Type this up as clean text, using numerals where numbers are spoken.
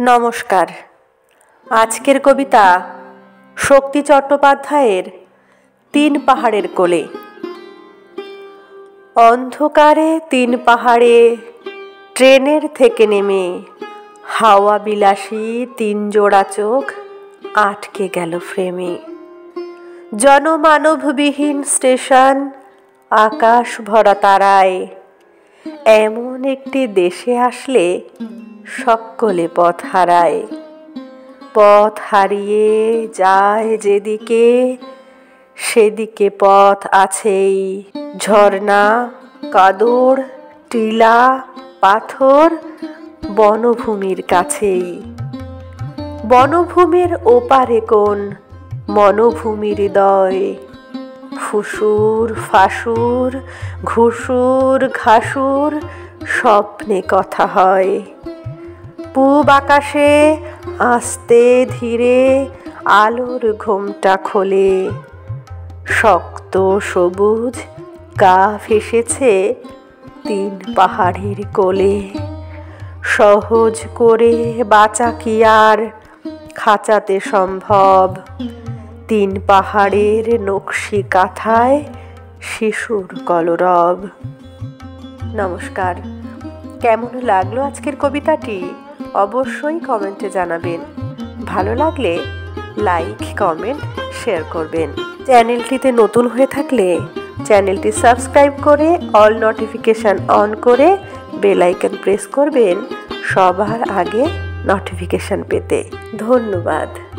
নমস্কার। আজকের কবিতা শক্তি চট্টোপাধ্যায়ের ৩ পাহাড়ের কোলে। অন্ধকারে ৩ পাহাড়ে ট্রেনের থেকে নেমে হাওয়া বিলাসী ৩ জোড়া চোখ আটকে গেল ফ্রেমে। জনমানববিহীন স্টেশন, আকাশ ভরা তারায়। এমন একটি দেশে আসলে সকলে পথ হারায়। পথ হারিয়ে যায় যেদিকে, সেদিকে পথ আছেই। ঝর্ণা, কাদর, টিলা, পাথর বনভূমির কাছেই। বনভূমির ওপারে কোন মনোভূমির হৃদয়। ফুসুর ফাসুর, ঘুসুর ঘাসুর স্বপ্নে কথা হয়। পূব আকাশে আস্তে ধীরে আলোর ঘোমটা খোলে। শক্ত সবুজ গা ভেসেছে ৩ পাহাড়ের কোলে। সহজ করে বাঁচা কি আর খাঁচাতে সম্ভব। ৩ পাহাড়ের নকশি কাঁথায় শিশুর কলরব। নমস্কার। কেমন লাগলো আজকের কবিতাটি অবশ্যই কমেন্টে জানাবেন। ভালো লাগলে লাইক, কমেন্ট, শেয়ার করবেন। চ্যানেলটিতে নতুন হয়ে থাকলে চ্যানেলটি সাবস্ক্রাইব করে অল নোটিফিকেশান অন করে বেল আইকন প্রেস করবেন সবার আগে নোটিফিকেশান পেতে। ধন্যবাদ।